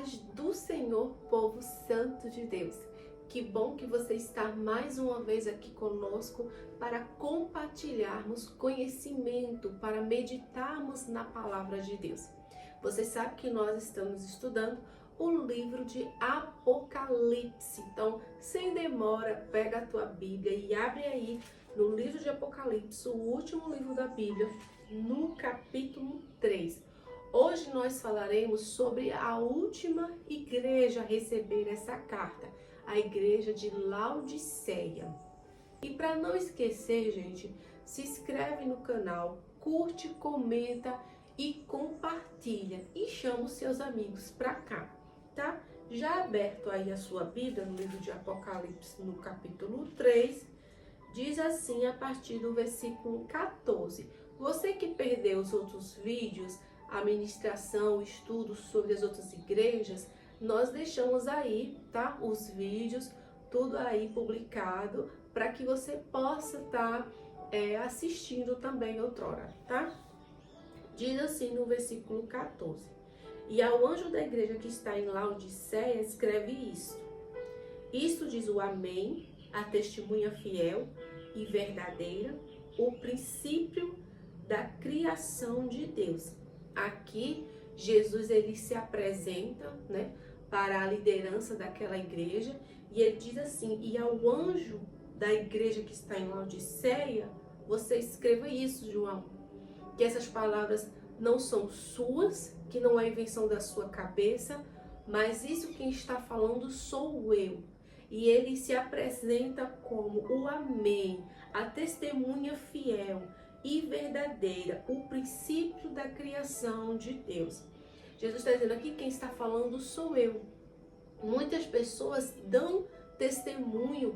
paz do Senhor, povo santo de Deus. Que bom que você está mais uma vez aqui conosco para compartilharmos conhecimento, para meditarmos na palavra de Deus. Você sabe que nós estamos estudando o livro de Apocalipse. Então, sem demora, pega a tua Bíblia e abre aí no livro de Apocalipse, o último livro da Bíblia, no capítulo 3. Hoje nós falaremos sobre a última igreja a receber essa carta, a igreja de Laodiceia. E para não esquecer, gente, se inscreve no canal, curte, comenta e compartilha e chama os seus amigos para cá, tá? Já aberto aí a sua Bíblia no livro de Apocalipse, no capítulo 3, diz assim a partir do versículo 14. Você que perdeu os outros vídeos, a ministração, o estudo sobre as outras igrejas, nós deixamos aí, tá? Os vídeos, tudo aí publicado, para que você possa estar assistindo também outrora, tá? Diz assim no versículo 14. E ao anjo da igreja que está em Laodiceia, escreve isto. Isto diz o Amém, a testemunha fiel e verdadeira, o princípio da criação de Deus. Aqui, Jesus ele se apresenta, né, para a liderança daquela igreja e ele diz assim, e ao anjo da igreja que está em Laodiceia, você escreva isso, João, que essas palavras não são suas, que não é invenção da sua cabeça, mas isso quem está falando sou eu. E ele se apresenta como o Amém, a testemunha fiel e verdadeira, o princípio da criação de Deus. Jesus está dizendo aqui, quem está falando sou eu. Muitas pessoas dão testemunho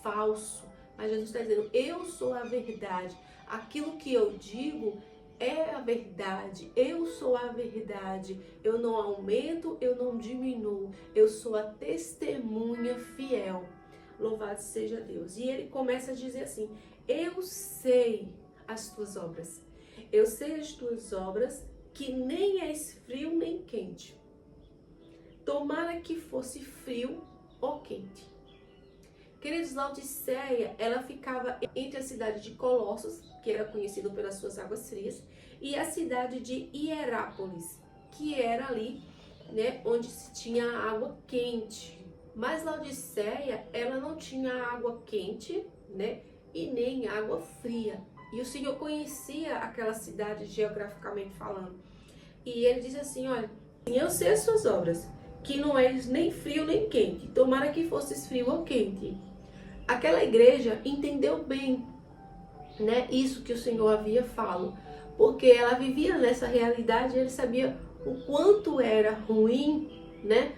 falso, mas Jesus está dizendo, eu sou a verdade. Aquilo que eu digo é a verdade, eu sou a verdade. Eu não aumento, eu não diminuo, eu sou a testemunha fiel. Louvado seja Deus. E ele começa a dizer assim, eu sei as tuas obras. Eu sei as tuas obras, que nem és frio nem quente. Tomara que fosse frio ou quente. Queridos, Laodiceia, ela ficava entre a cidade de Colossos, que era conhecido pelas suas águas frias, e a cidade de Hierápolis, que era ali, né, onde se tinha água quente. Mas Laodiceia, ela não tinha água quente, né, e nem água fria. E o Senhor conhecia aquela cidade geograficamente falando. E ele diz assim, olha, eu sei as suas obras, que não és nem frio nem quente. Tomara que fosses frio ou quente. Aquela igreja entendeu bem, né, isso que o Senhor havia falado. Porque ela vivia nessa realidade, ele sabia o quanto era ruim, né,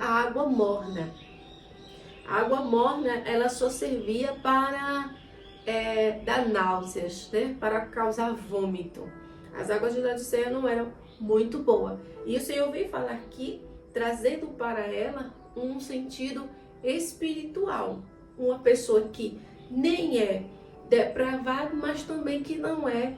a água morna. A água morna, ela só servia para dar náuseas, né? Para causar vômito. As águas de Laodiceia não eram muito boas. E o Senhor veio falar aqui, trazendo para ela um sentido espiritual. Uma pessoa que nem é depravada, mas também que não é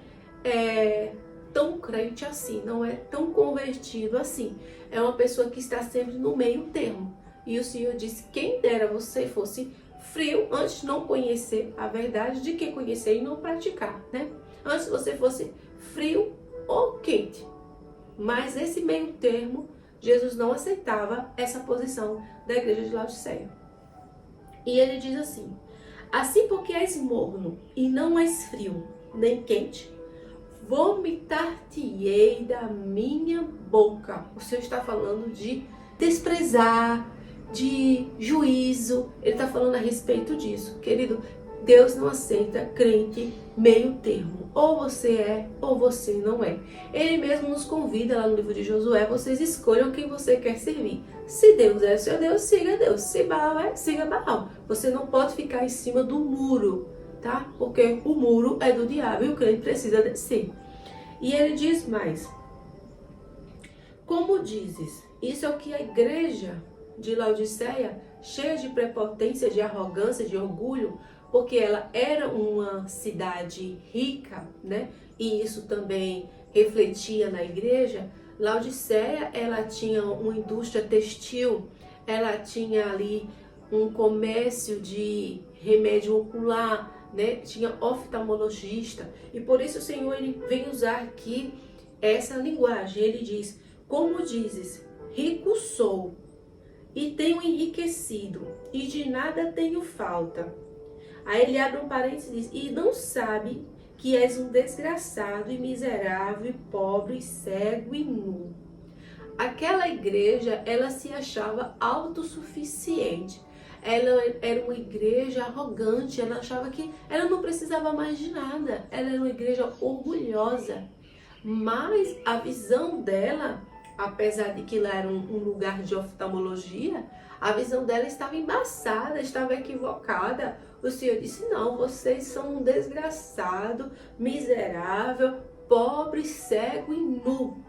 tão crente assim, não é tão convertido assim. É uma pessoa que está sempre no meio termo. E o Senhor disse, quem dera você fosse frio antes de não conhecer a verdade, de que conhecer e não praticar, né? Antes você fosse frio ou quente. Mas esse meio termo, Jesus não aceitava essa posição da igreja de Laodiceia. E ele diz assim, assim porque és morno e não és frio nem quente, vomitar-te-ei da minha boca. O Senhor está falando de desprezar, de juízo, ele está falando a respeito disso. Querido, Deus não aceita crente meio termo. Ou você é, ou você não é. Ele mesmo nos convida lá no livro de Josué, vocês escolham quem você quer servir. Se Deus é seu Deus, siga Deus. Se Baal é, siga Baal. Você não pode ficar em cima do muro, tá? Porque o muro é do diabo e o crente precisa descer. E ele diz mais, como dizes, isso é o que a igreja de Laodiceia, cheia de prepotência, de arrogância, de orgulho, porque ela era uma cidade rica, né? E isso também refletia na igreja. Laodiceia, ela tinha uma indústria textil, ela tinha ali um comércio de remédio ocular, né? Tinha oftalmologista, e por isso o Senhor ele vem usar aqui essa linguagem. Ele diz: como dizes, rico sou e tenho enriquecido e de nada tenho falta. Aí ele abre um parênteses e diz: e não sabe que és um desgraçado e miserável, pobre, cego e nu. Aquela igreja, ela se achava autossuficiente. Ela era uma igreja arrogante, ela achava que ela não precisava mais de nada. Ela era uma igreja orgulhosa. Mas a visão dela, apesar de que lá era um lugar de oftalmologia, a visão dela estava embaçada, estava equivocada. O Senhor disse: não, vocês são um desgraçado, miserável, pobre, cego e nu.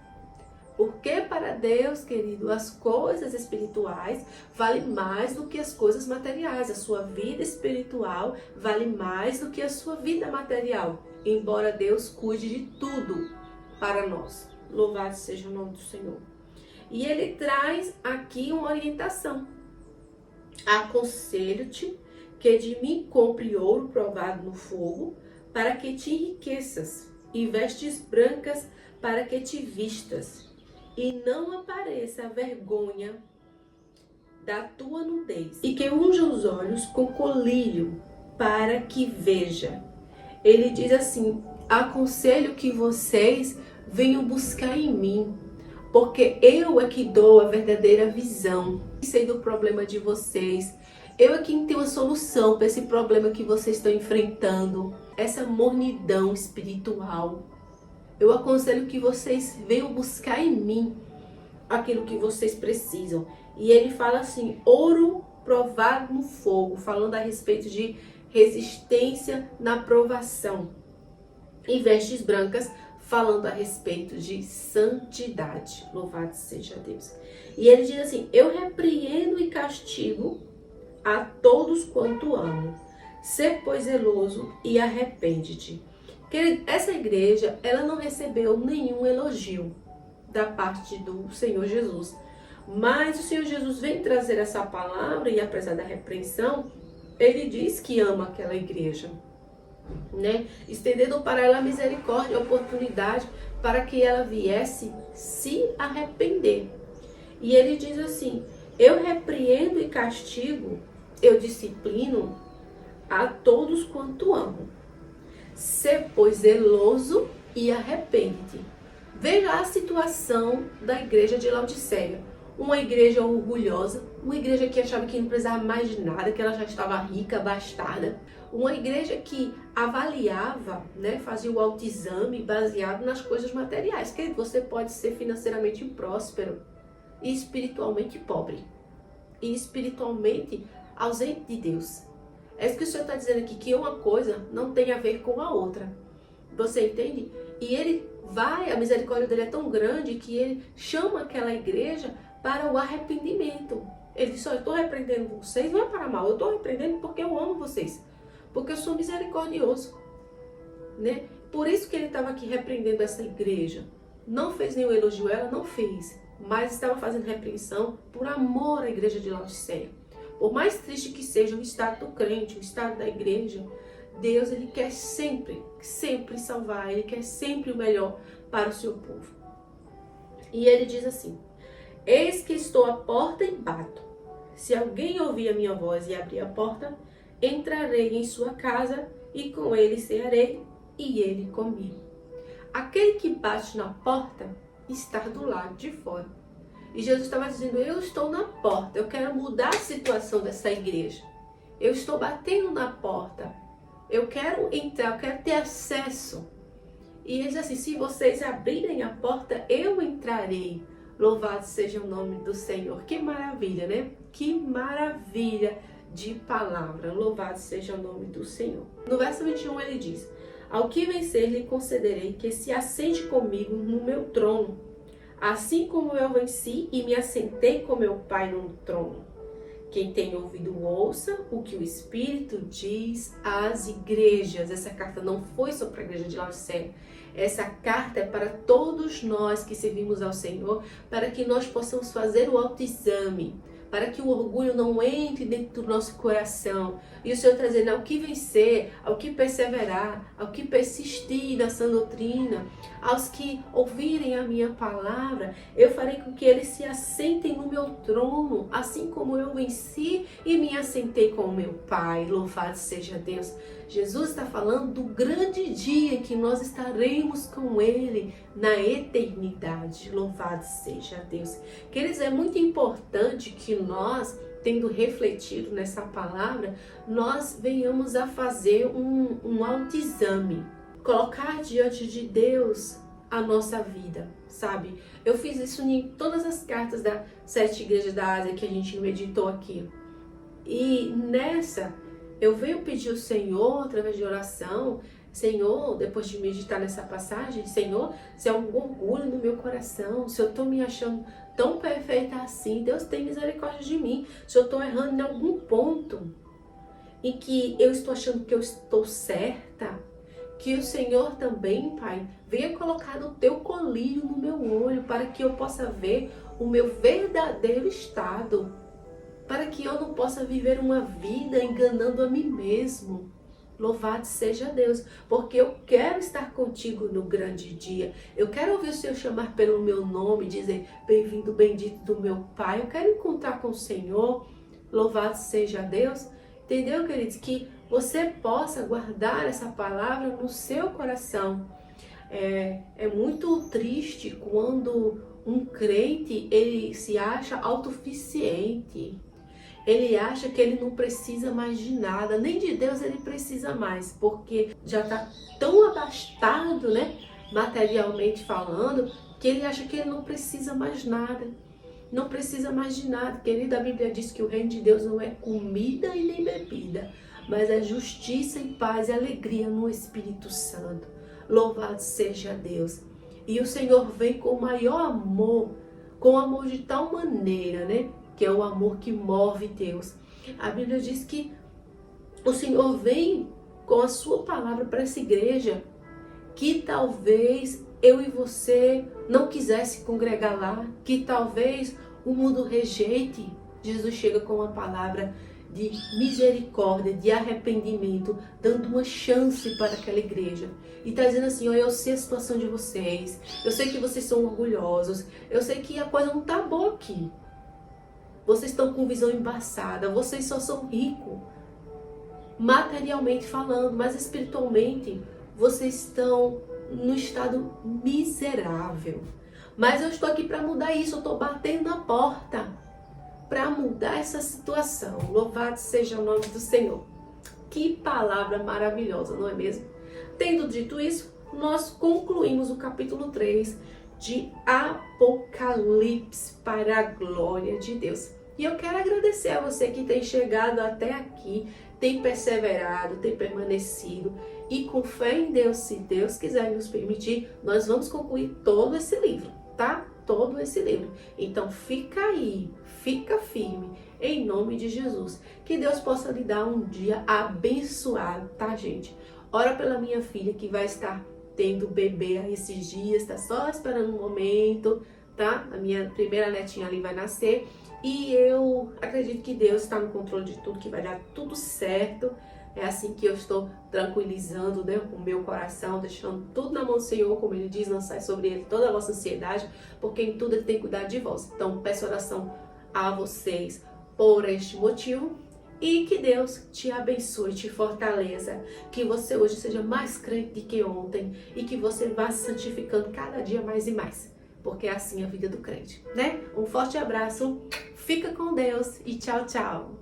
Porque para Deus, querido, as coisas espirituais valem mais do que as coisas materiais. A sua vida espiritual vale mais do que a sua vida material. Embora Deus cuide de tudo para nós. Louvado seja o nome do Senhor. E ele traz aqui uma orientação. Aconselho-te que de mim compre ouro provado no fogo, para que te enriqueças, e vestes brancas para que te vistas, e não apareça a vergonha da tua nudez, e que unja os olhos com colírio, para que veja. Ele diz assim: aconselho que vocês venham buscar em mim, porque eu é que dou a verdadeira visão. Sei do problema de vocês. Eu é quem tenho a solução para esse problema que vocês estão enfrentando, essa mornidão espiritual. Eu aconselho que vocês venham buscar em mim aquilo que vocês precisam. E ele fala assim: ouro provado no fogo, falando a respeito de resistência na provação. E vestes brancas, falando a respeito de santidade. Louvado seja Deus. E ele diz assim: eu repreendo e castigo a todos quanto amo. Sê, pois, zeloso e arrepende-te. Essa igreja, ela não recebeu nenhum elogio da parte do Senhor Jesus. Mas o Senhor Jesus vem trazer essa palavra, e apesar da repreensão, ele diz que ama aquela igreja, né? Estendendo para ela a misericórdia, a oportunidade para que ela viesse se arrepender. E ele diz assim: eu repreendo e castigo, eu disciplino a todos quanto amo. Sê, pois, zeloso e arrepende-te. Veja a situação da igreja de Laodiceia. Uma igreja orgulhosa, uma igreja que achava que não precisava mais de nada, que ela já estava rica, bastarda. Uma igreja que avaliava, né, fazia o autoexame baseado nas coisas materiais. Que você pode ser financeiramente próspero e espiritualmente pobre. E espiritualmente ausente de Deus. É isso que o Senhor está dizendo aqui, que uma coisa não tem a ver com a outra. Você entende? E ele vai, a misericórdia dele é tão grande que ele chama aquela igreja para o arrependimento. Ele diz: eu estou repreendendo vocês, não é para mal, eu estou repreendendo porque eu amo vocês. Porque eu sou misericordioso. Né? Por isso que ele estava aqui repreendendo essa igreja. Não fez nenhum elogio, ela não fez. Mas estava fazendo repreensão por amor à igreja de Laodiceia. Por mais triste que seja o estado do crente, o estado da igreja, Deus, ele quer sempre, sempre salvar, ele quer sempre o melhor para o seu povo. E ele diz assim: eis que estou à porta e bato. Se alguém ouvir a minha voz e abrir a porta, entrarei em sua casa e com ele cearei e ele comigo. Aquele que bate na porta está do lado de fora. E Jesus estava dizendo: eu estou na porta, eu quero mudar a situação dessa igreja. Eu estou batendo na porta. Eu quero entrar, eu quero ter acesso. E ele diz assim: se vocês abrirem a porta, eu entrarei. Louvado seja o nome do Senhor. Que maravilha, né? Que maravilha de palavra. Louvado seja o nome do Senhor. No verso 21 ele diz: ao que vencer lhe concederei que se assente comigo no meu trono, assim como eu venci e me assentei com meu Pai no trono. Quem tem ouvido, ouça o que o Espírito diz às igrejas. Essa carta não foi só para a igreja de Laodiceia. Essa carta é para todos nós que servimos ao Senhor, para que nós possamos fazer o autoexame, para que o orgulho não entre dentro do nosso coração. E o Senhor está dizendo ao que vencer, ao que perseverar, ao que persistir nessa doutrina, aos que ouvirem a minha palavra, eu farei com que eles se assentem no meu trono, assim como eu venci e me assentei com o meu Pai. Louvado seja Deus. Jesus está falando do grande dia que nós estaremos com Ele na eternidade. Louvado seja Deus. Queridos, é muito importante que nós, tendo refletido nessa palavra, nós venhamos a fazer um autoexame. Colocar diante de Deus a nossa vida, sabe? Eu fiz isso em todas as cartas das 7 igrejas da Ásia que a gente meditou aqui. E nessa, eu venho pedir ao Senhor, através de oração, Senhor, depois de meditar nessa passagem, Senhor, se há algum orgulho no meu coração, se eu estou me achando tão perfeita assim, Deus tem misericórdia de mim. Se eu estou errando em algum ponto em que eu estou achando que eu estou certa, que o Senhor também, Pai, venha colocar o teu colírio no meu olho para que eu possa ver o meu verdadeiro estado, para que eu não possa viver uma vida enganando a mim mesmo. Louvado seja Deus, porque eu quero estar contigo no grande dia. Eu quero ouvir o Senhor chamar pelo meu nome, dizer, bem-vindo, bendito do meu Pai. Eu quero encontrar com o Senhor. Louvado seja Deus. Entendeu, queridos? Que você possa guardar essa palavra no seu coração. É muito triste quando um crente, ele se acha autossuficiente. Ele acha que ele não precisa mais de nada, nem de Deus ele precisa mais, porque já está tão abastado, né, materialmente falando, que ele acha que ele não precisa mais nada. Não precisa mais de nada. Querida, a Bíblia diz que o reino de Deus não é comida e nem bebida, mas é justiça e paz e alegria no Espírito Santo. Louvado seja Deus. E o Senhor vem com o maior amor, com amor de tal maneira, né, que é o amor que move Deus. A Bíblia diz que o Senhor vem com a sua palavra para essa igreja, que talvez eu e você não quisesse congregar lá, que talvez o mundo rejeite. Jesus chega com uma palavra de misericórdia, de arrependimento, dando uma chance para aquela igreja. E está dizendo assim, eu sei a situação de vocês, eu sei que vocês são orgulhosos, eu sei que a coisa não está boa aqui. Vocês estão com visão embaçada, vocês só são ricos, materialmente falando, mas espiritualmente vocês estão num estado miserável. Mas eu estou aqui para mudar isso, eu estou batendo na porta para mudar essa situação. Louvado seja o nome do Senhor. Que palavra maravilhosa, não é mesmo? Tendo dito isso, nós concluímos o capítulo 3 de Apocalipse para a glória de Deus. E eu quero agradecer a você que tem chegado até aqui, tem perseverado, tem permanecido. E com fé em Deus, se Deus quiser nos permitir, nós vamos concluir todo esse livro, tá? Todo esse livro. Então fica aí, fica firme, em nome de Jesus. Que Deus possa lhe dar um dia abençoado, tá, gente? Ora pela minha filha que vai estar tendo bebê aí esses dias, tá só esperando um momento, tá? A minha primeira netinha ali vai nascer. E eu acredito que Deus está no controle de tudo, que vai dar tudo certo. É assim que eu estou tranquilizando, né, o meu coração, deixando tudo na mão do Senhor, como Ele diz, lançai sobre Ele toda a vossa ansiedade, porque em tudo Ele tem cuidado de vós. Então, peço oração a vocês por este motivo e que Deus te abençoe, te fortaleça, que você hoje seja mais crente do que ontem e que você vá se santificando cada dia mais e mais, porque é assim a vida do crente, né? Um forte abraço, fica com Deus e tchau, tchau!